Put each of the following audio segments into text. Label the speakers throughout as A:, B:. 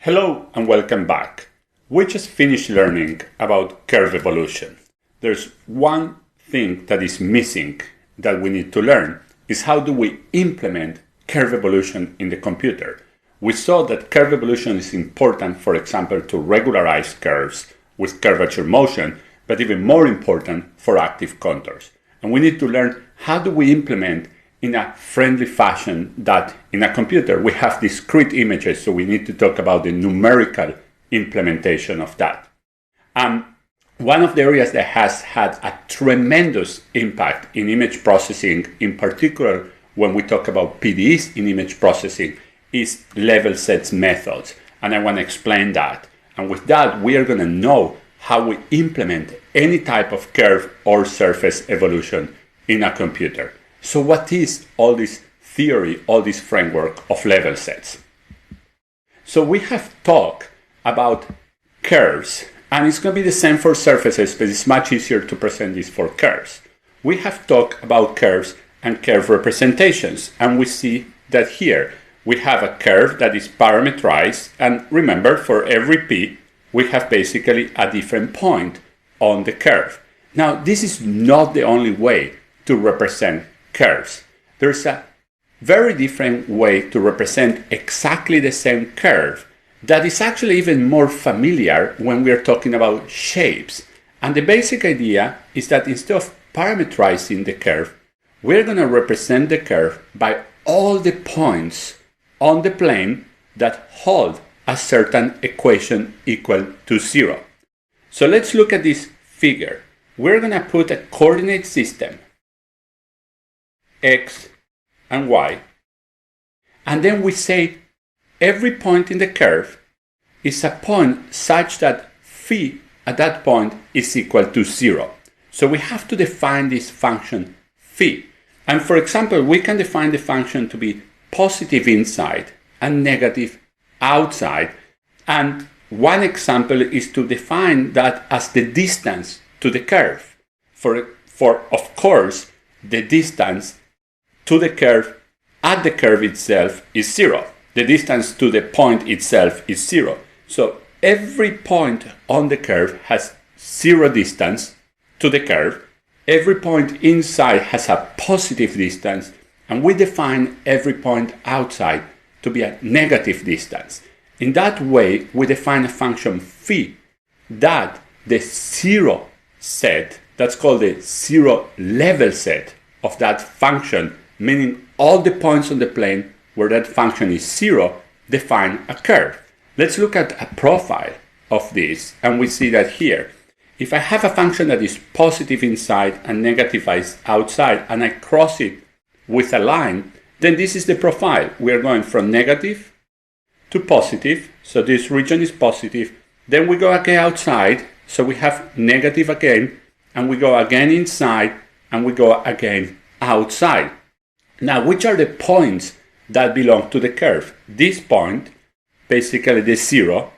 A: Hello and welcome back. We just finished learning about curve evolution. There's one thing that is missing that we need to learn is how do we implement curve evolution in the computer. We saw that curve evolution is important, for example, to regularize curves with curvature motion, but even more important for active contours. And we need to learn how do we implement in a friendly fashion that in a computer we have discrete images, so we need to talk about the numerical implementation of that. One of the areas that has had a tremendous impact in image processing, in particular when we talk about PDEs in image processing, is level sets methods. And I want to explain that. And with that, we are going to know how we implement any type of curve or surface evolution in a computer. So what is all this theory, all this framework of level sets? So we have talked about curves, and it's going to be the same for surfaces, but it's much easier to present this for curves. We have talked about curves and curve representations, and we see that here we have a curve that is parameterized, and remember, for every p, we have basically a different point on the curve. Now, this is not the only way to represent curves. There's a very different way to represent exactly the same curve that is actually even more familiar when we are talking about shapes. And the basic idea is that instead of parameterizing the curve, we're going to represent the curve by all the points on the plane that hold a certain equation equal to 0. So let's look at this figure. We're going to put a coordinate system, x and y, and then we say every point in the curve is a point such that phi at that point is equal to 0. So we have to define this function phi. And for example, we can define the function to be positive inside and negative outside. And one example is to define that as the distance to the curve. For of course, the distance to the curve at the curve itself is 0. The distance to the point itself is 0. So every point on the curve has 0 distance to the curve. Every point inside has a positive distance, and we define every point outside to be a negative distance. In that way, we define a function phi that the 0 set, that's called the 0 level set of that function, meaning all the points on the plane where that function is 0 define a curve. Let's look at a profile of this, and we see that here. If I have a function that is positive inside and negative outside, and I cross it with a line, then this is the profile. We are going from negative to positive, so this region is positive. Then we go again outside, so we have negative again, and we go again inside, and we go again outside. Now, which are the points that belong to the curve? This point, basically the 0,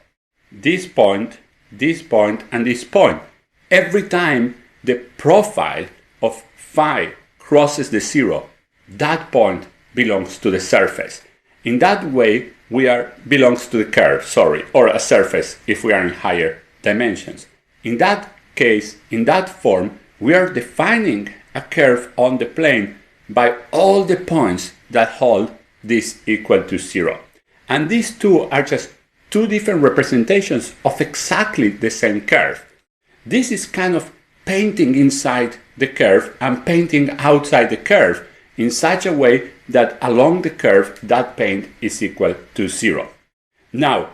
A: this point, and this point. Every time the profile of phi crosses the 0, that point belongs to the surface. In that way, belongs to the curve, or a surface if we are in higher dimensions. In that case, in that form, we are defining a curve on the plane by all the points that hold this equal to 0. And these two are just two different representations of exactly the same curve. This is kind of painting inside the curve and painting outside the curve in such a way that along the curve that paint is equal to 0. Now,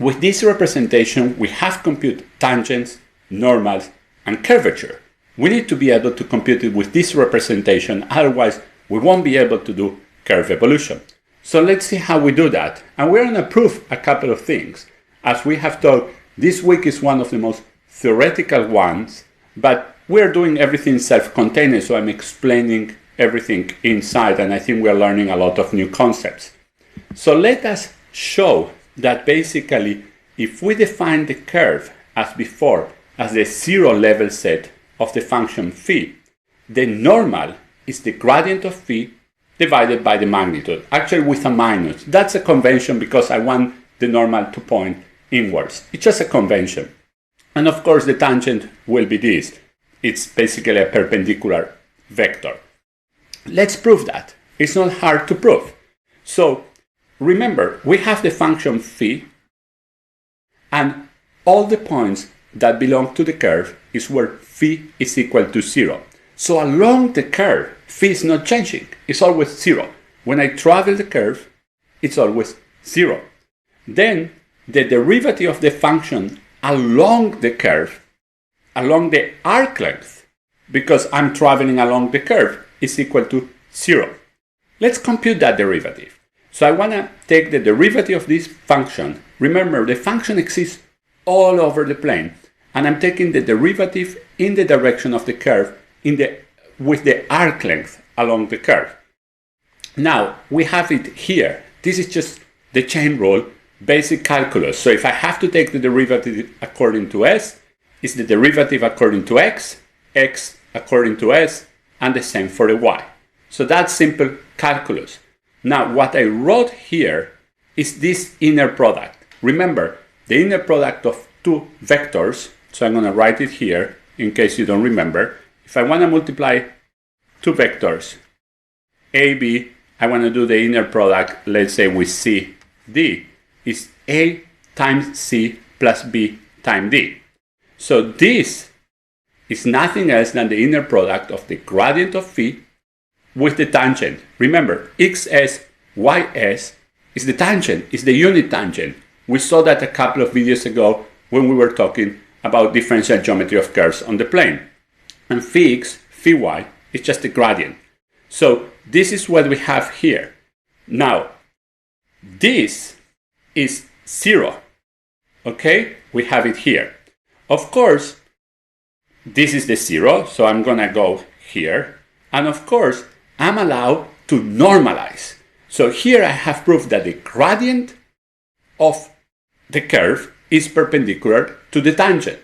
A: with this representation, we have computed tangents, normals, and curvature. We need to be able to compute it with this representation, otherwise we won't be able to do curve evolution. So let's see how we do that. And we're going to prove a couple of things. As we have talked, this week is one of the most theoretical ones, but we're doing everything self-contained, so I'm explaining everything inside, and I think we're learning a lot of new concepts. So let us show that basically, if we define the curve as before, as the 0 level set of the function phi, the normal is the gradient of phi divided by the magnitude, actually with a minus. That's a convention because I want the normal to point inwards. It's just a convention. And of course, the tangent will be this. It's basically a perpendicular vector. Let's prove that. It's not hard to prove. So remember, we have the function phi, and all the points that belong to the curve is where phi is equal to 0. So along the curve, phi is not changing. It's always 0. When I travel the curve, it's always 0. Then the derivative of the function along the curve, along the arc length, because I'm traveling along the curve, is equal to 0. Let's compute that derivative. So I want to take the derivative of this function. Remember, the function exists all over the plane, and I'm taking the derivative in the direction of the curve with the arc length along the curve. Now, we have it here. This is just the chain rule, basic calculus. So if I have to take the derivative according to s, it's the derivative according to x according to s, and the same for the y. So that's simple calculus. Now, what I wrote here is this inner product. Remember, the inner product of two vectors, so I'm going to write it here in case you don't remember. If I want to multiply two vectors, a, b, I want to do the inner product, let's say with c, d, is a times c plus b times d. So this is nothing else than the inner product of the gradient of phi with the tangent. Remember, xs, ys is the tangent, is the unit tangent. We saw that a couple of videos ago when we were talking about differential geometry of curves on the plane. And phi x, phi y is just the gradient. So this is what we have here. Now, this is 0. Okay? We have it here. Of course, this is the 0, so I'm going to go here. And of course, I'm allowed to normalize. So here I have proof that the gradient of the curve is perpendicular to the tangent.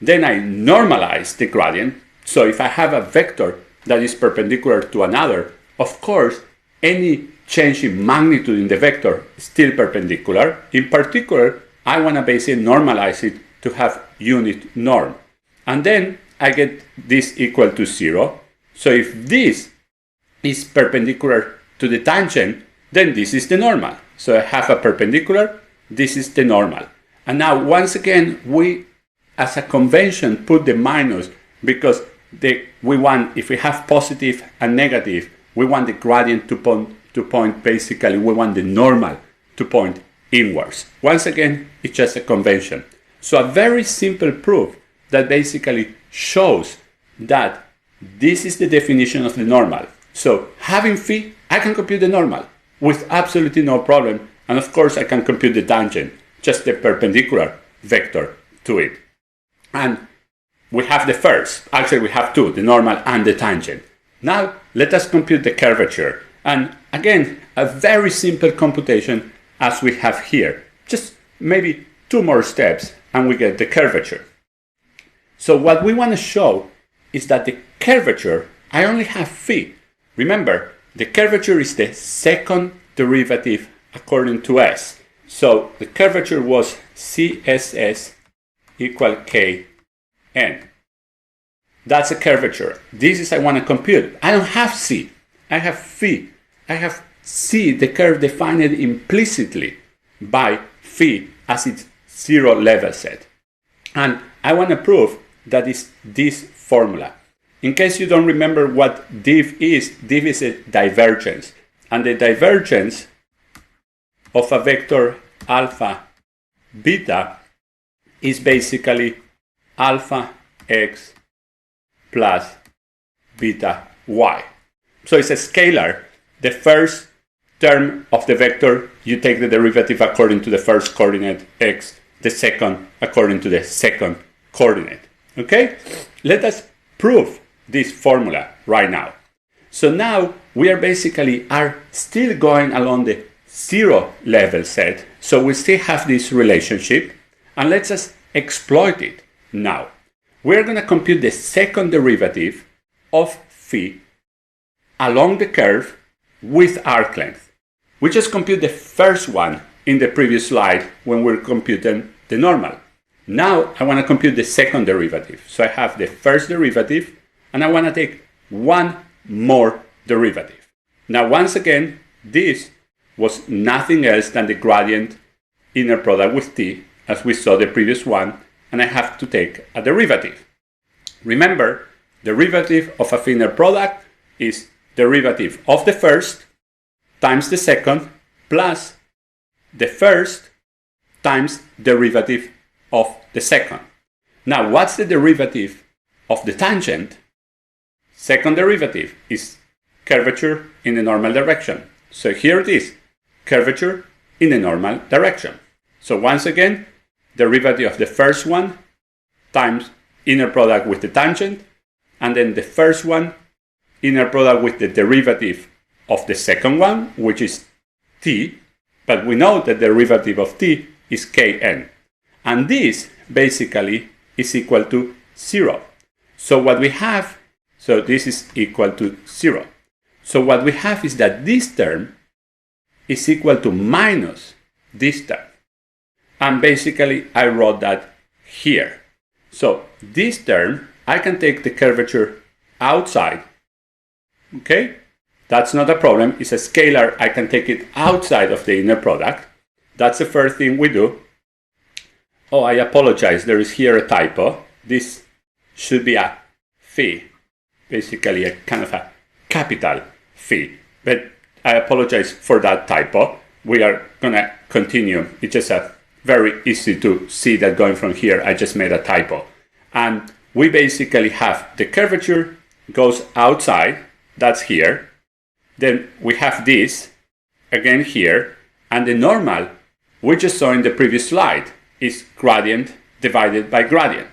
A: Then I normalize the gradient. So if I have a vector that is perpendicular to another, of course, any change in magnitude in the vector is still perpendicular. In particular, I want to basically normalize it to have unit norm. And then I get this equal to 0. So if this is perpendicular to the tangent, then this is the normal. So I have a perpendicular, this is the normal. And now once again, we as a convention put the minus because we want, if we have positive and negative, we want the gradient to point basically, we want the normal to point inwards. Once again, it's just a convention. So a very simple proof that basically shows that this is the definition of the normal. So having phi, I can compute the normal with absolutely no problem. And of course, I can compute the tangent, just the perpendicular vector to it. And we have the first. Actually, we have two, the normal and the tangent. Now, let us compute the curvature. And again, a very simple computation as we have here. Just maybe two more steps and we get the curvature. So what we want to show is that the curvature, I only have phi. Remember, the curvature is the second derivative according to s. So the curvature was CSS equal Kn. That's a curvature. This is I want to compute. I don't have C. I have phi. I have C, the curve defined implicitly by phi as its zero level set. And I want to prove that is this formula. In case you don't remember what div is a divergence. And the divergence of a vector alpha beta is basically alpha x plus beta y. So it's a scalar. The first term of the vector, you take the derivative according to the first coordinate x, the second according to the second coordinate. Okay? Let us prove this formula right now. So now we are still going along the zero level set. So we still have this relationship, and let's just exploit it now. We're going to compute the second derivative of phi along the curve with arc length. We just compute the first one in the previous slide when we're computing the normal. Now I want to compute the second derivative. So I have the first derivative and I want to take one more derivative. Now once again, this was nothing else than the gradient inner product with t, as we saw the previous one, and I have to take a derivative. Remember, derivative of a inner product is derivative of the first times the second plus the first times derivative of the second. Now, what's the derivative of the tangent? Second derivative is curvature in the normal direction. So here it is, curvature in the normal direction. So once again, derivative of the first one times inner product with the tangent, and then the first one inner product with the derivative of the second one, which is t, but we know that the derivative of t is kn. And this basically is equal to 0. So what we have, so this is equal to 0. So what we have is that this term is equal to minus this term. And basically I wrote that here. So this term, I can take the curvature outside. Okay? That's not a problem. It's a scalar. I can take it outside of the inner product. That's the first thing we do. Oh, I apologize. There is here a typo. This should be a phi. Basically a kind of a capital phi. But I apologize for that typo. We are going to continue. It's just very easy to see that going from here. I just made a typo. And we basically have the curvature goes outside. That's here. Then we have this again here. And the normal, we just saw in the previous slide, is gradient divided by gradient.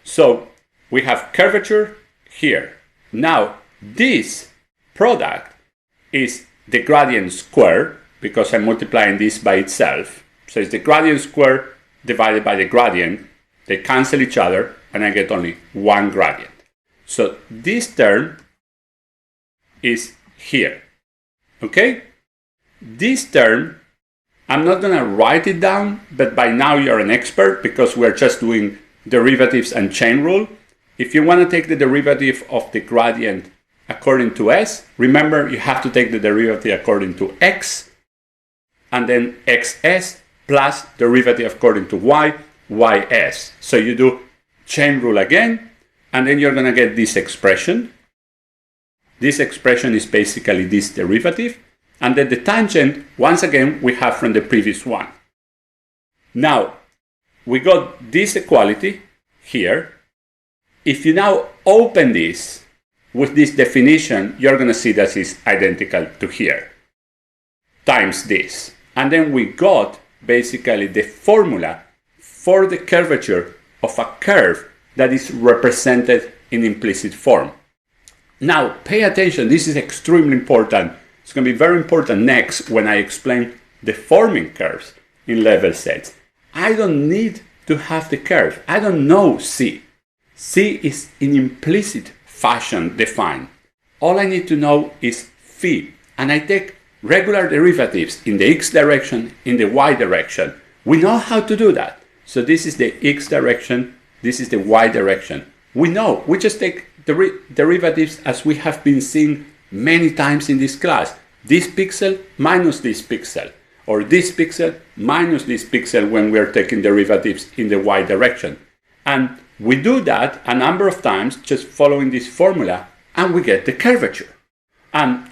A: So we have curvature here. Now this product is the gradient square, because I'm multiplying this by itself. So it's the gradient square divided by the gradient. They cancel each other and I get only one gradient. So this term is here. Okay? This term, I'm not going to write it down, but by now you're an expert because we're just doing derivatives and chain rule. If you want to take the derivative of the gradient according to s, remember you have to take the derivative according to x, and then xs plus derivative according to y, ys. So you do chain rule again, and then you're going to get this expression. This expression is basically this derivative. And then the tangent, once again, we have from the previous one. Now, we got this equality here. If you now open this with this definition, you're going to see that it's identical to here, times this. And then we got basically the formula for the curvature of a curve that is represented in implicit form. Now, pay attention. This is extremely important. It's going to be very important next when I explain the forming curves in level sets. I don't need to have the curve. I don't know C. C is in implicit fashion defined. All I need to know is phi. And I take regular derivatives in the x direction, in the y direction. We know how to do that. So this is the x direction. This is the y direction. We know. We just take the derivatives as we have been seeing many times in this class. This pixel minus this pixel, or this pixel minus this pixel when we are taking derivatives in the y direction. And we do that a number of times just following this formula, and we get the curvature,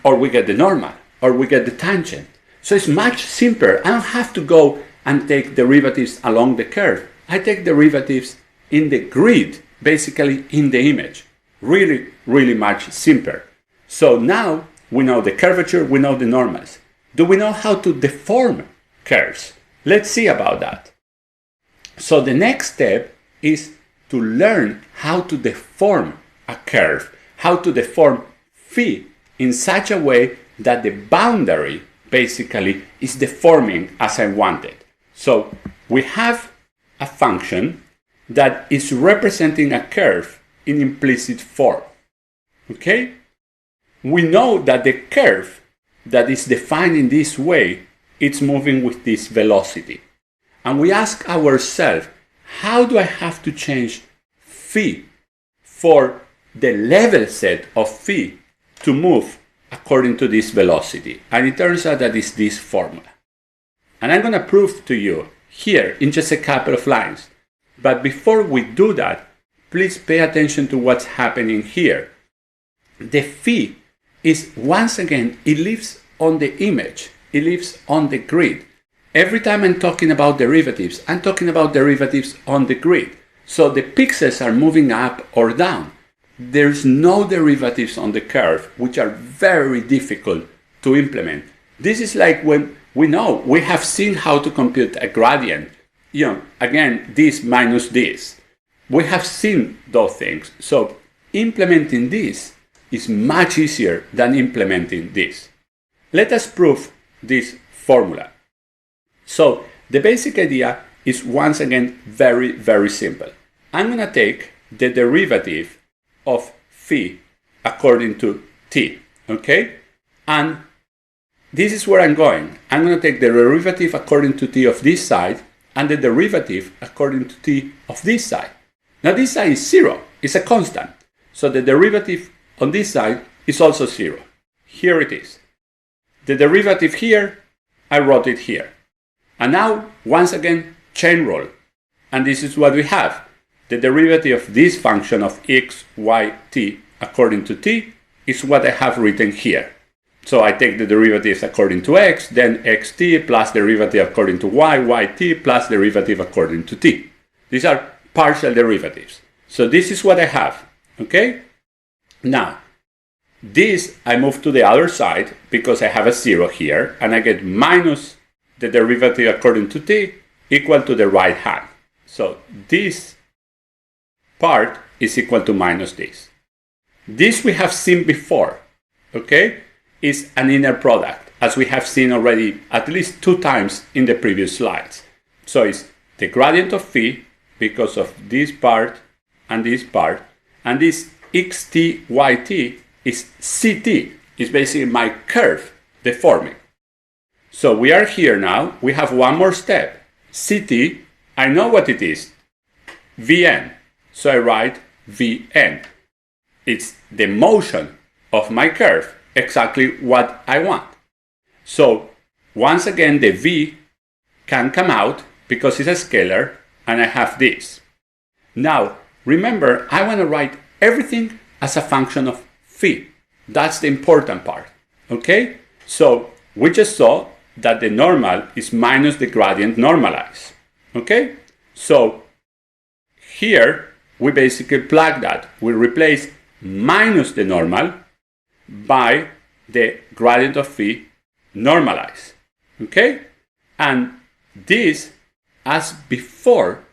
A: or we get the normal, or we get the tangent. So it's much simpler. I don't have to go and take derivatives along the curve. I take derivatives in the grid, basically in the image. Really, really much simpler. So now we know the curvature, we know the normals. Do we know how to deform curves? Let's see about that. So the next step is to learn how to deform a curve, how to deform phi in such a way that the boundary basically is deforming as I wanted. So we have a function that is representing a curve in implicit form. Okay? We know that the curve that is defined in this way it's moving with this velocity. And we ask ourselves, how do I have to change phi for the level set of phi to move according to this velocity? And it turns out that it's this formula. And I'm going to prove to you here in just a couple of lines. But before we do that, please pay attention to what's happening here. The phi is, once again, it lives on the image. It lives on the grid. Every time I'm talking about derivatives, I'm talking about derivatives on the grid. So the pixels are moving up or down. There's no derivatives on the curve, which are very difficult to implement. This is like when we have seen how to compute a gradient. Again, this minus this. We have seen those things. So implementing this is much easier than implementing this. Let us prove this formula. So the basic idea is, once again, very, very simple. I'm going to take the derivative of phi according to t, okay? And this is where I'm going. I'm going to take the derivative according to t of this side and the derivative according to t of this side. Now this side is 0. It's a constant. So the derivative on this side is also 0. Here it is. The derivative here, I wrote it here. And now, once again, chain rule. And this is what we have. The derivative of this function of x, y, t according to t is what I have written here. So I take the derivatives according to x, then xt plus derivative according to y, yt plus derivative according to t. These are partial derivatives. So this is what I have, okay? Now, this I move to the other side because I have a 0 here, and I get minus the derivative according to t equal to the right hand. So this part is equal to minus this. This we have seen before, okay? Is an inner product, as we have seen already at least 2 times in the previous slides. So it's the gradient of phi because of this part, and this xt, yt is ct, is basically my curve deforming. So we are here now, we have one more step. Ct, I know what it is, Vn. So I write Vn. It's the motion of my curve, exactly what I want. So once again, the V can come out because it's a scalar, and I have this. Now, remember, I want to write everything as a function of phi. That's the important part, okay? So we just saw that the normal is minus the gradient normalized, okay? So here, we basically plug that. We replace minus the normal by the gradient of phi normalized, okay? And this, as before,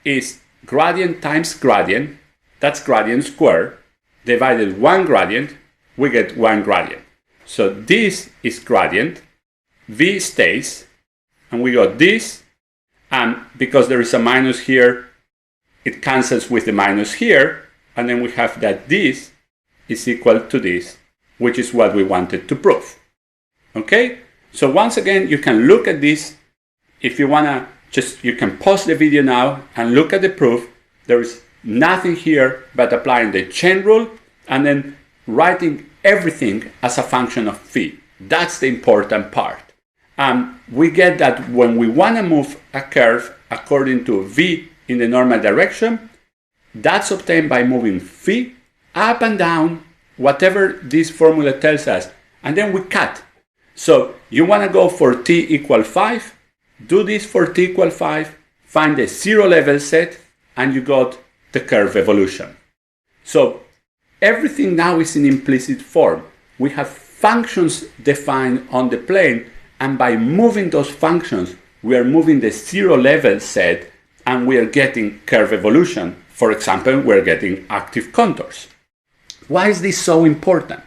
A: is gradient times gradient, that's gradient squared, divided one gradient, we get one gradient. So this is gradient, V stays, and we got this, and because there is a minus here, it cancels with the minus here, and then we have that this is equal to this, which is what we wanted to prove. Okay? So once again, you can look at this. If you wanna, you can pause the video now and look at the proof. There is nothing here but applying the chain rule and then writing everything as a function of phi. That's the important part. We get that when we want to move a curve according to v in the normal direction, that's obtained by moving phi up and down, whatever this formula tells us, and then we cut. So you want to go for t equal 5, do this for t equal 5, find the 0 level set, and you got the curve evolution. So everything now is in implicit form. We have functions defined on the plane, and by moving those functions, we are moving the 0 level set, and we are getting curve evolution. For example, we're getting active contours. Why is this so important?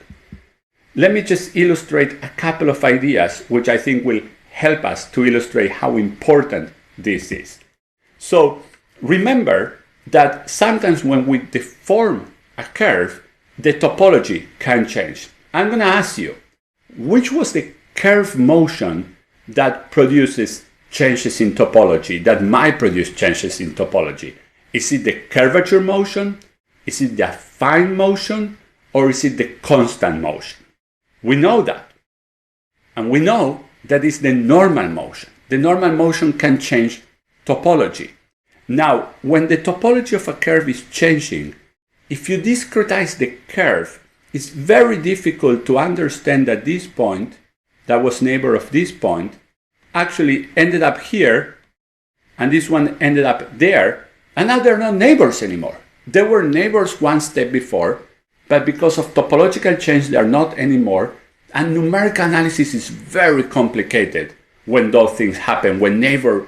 A: Let me just illustrate a couple of ideas which I think will help us to illustrate how important this is. So remember that sometimes when we deform a curve, the topology can change. I'm going to ask you, which was the curve motion that produces changes in topology, that might produce changes in topology? Is it the curvature motion? Is it the affine motion? Or is it the constant motion? We know that. And we know that it's the normal motion. The normal motion can change topology. Now, when the topology of a curve is changing, if you discretize the curve, it's very difficult to understand that this point, that was neighbor of this point, actually ended up here, and this one ended up there, and now they're not neighbors anymore. They were neighbors one step before, but because of topological change, they're not anymore, and numerical analysis is very complicated when those things happen, when neighboring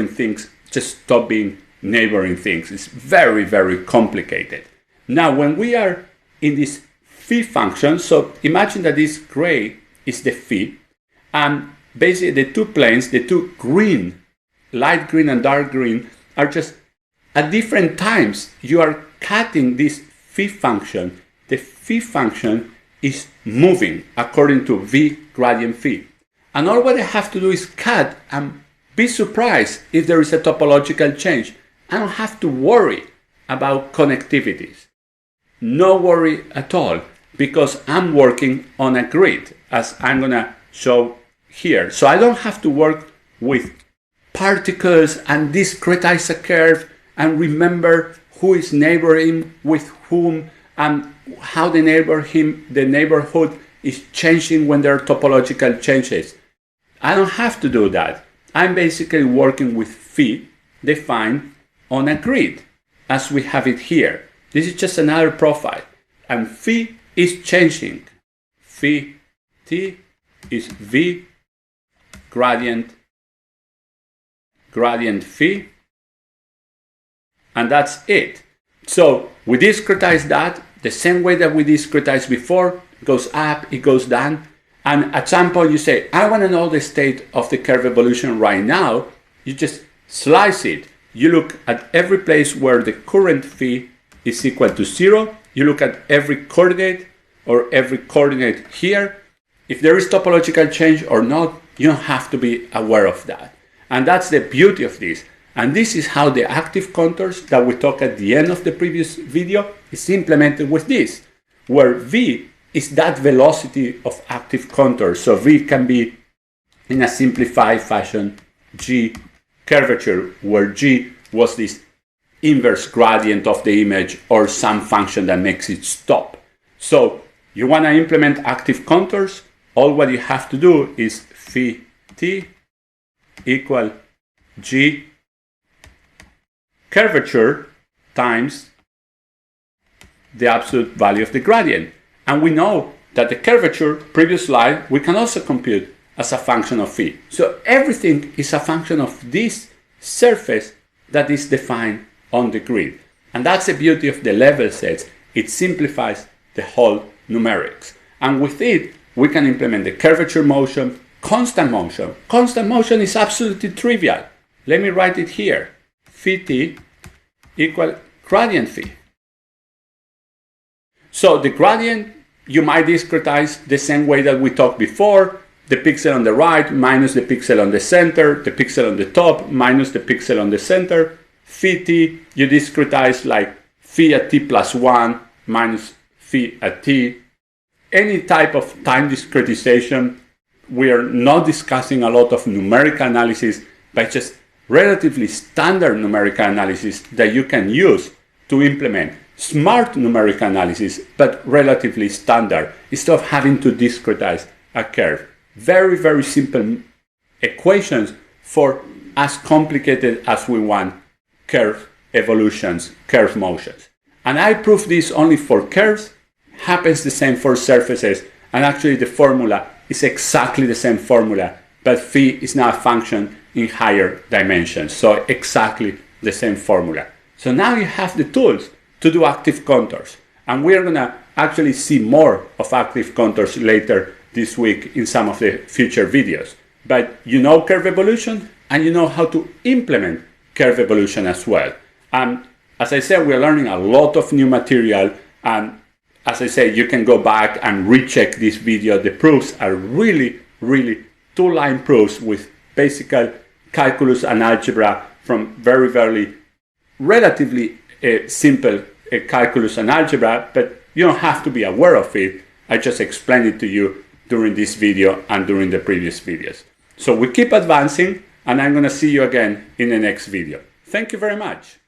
A: things just stop being neighboring things. It's very, very complicated. Now, when we are in this phi function, so imagine that this gray is the phi, and basically the two planes, the two green, light green and dark green, are just at different times. You are cutting this phi function. The phi function is moving according to v gradient phi. And all what I have to do is cut and be surprised if there is a topological change. I don't have to worry about connectivities. No worry at all, because I'm working on a grid, as I'm going to show here. So I don't have to work with particles and discretize a curve and remember who is neighboring with whom and how the neighborhood is changing when there are topological changes. I don't have to do that. I'm basically working with phi defined on a grid, as we have it here. This is just another profile, and phi is changing. Phi t is v gradient phi, and that's it. So we discretize that the same way that we discretized before. It goes up, it goes down, and at some point you say, I want to know the state of the curve evolution right now. You just slice it. You look at every place where the current phi is equal to 0. You look at every coordinate or every coordinate here. If there is topological change or not, you don't have to be aware of that. And that's the beauty of this. And this is how the active contours that we talked at the end of the previous video is implemented with this, where v is that velocity of active contours. So v can be, in a simplified fashion, g curvature, where g was this inverse gradient of the image or some function that makes it stop. So you want to implement active contours, all what you have to do is phi t equal g curvature times the absolute value of the gradient. And we know that the curvature, previous slide, we can also compute as a function of phi. So everything is a function of this surface that is defined on the grid. And that's the beauty of the level sets. It simplifies the whole numerics. And with it, we can implement the curvature motion, constant motion. Constant motion is absolutely trivial. Let me write it here. Phi t equal gradient phi. So the gradient, you might discretize the same way that we talked before. The pixel on the right minus the pixel on the center, the pixel on the top minus the pixel on the center. Phi t, you discretize like phi at t plus 1 minus phi at t. Any type of time discretization. We are not discussing a lot of numerical analysis, but just relatively standard numerical analysis that you can use to implement smart numerical analysis, but relatively standard, instead of having to discretize a curve. Very, very simple equations for as complicated as we want curve evolutions, curve motions. And I prove this only for curves, happens the same for surfaces, and actually the formula is exactly the same formula, but phi is now a function in higher dimensions. So exactly the same formula. So now you have the tools to do active contours. And we're going to actually see more of active contours later this week in some of the future videos. But you know curve evolution, and you know how to implement curve evolution as well. And as I said, we're learning a lot of new material. And as I said, you can go back and recheck this video. The proofs are really, really two-line proofs with basic calculus and algebra from very relatively simple calculus and algebra, but you don't have to be aware of it. I just explained it to you during this video and during the previous videos. So we keep advancing, and I'm going to see you again in the next video. Thank you very much.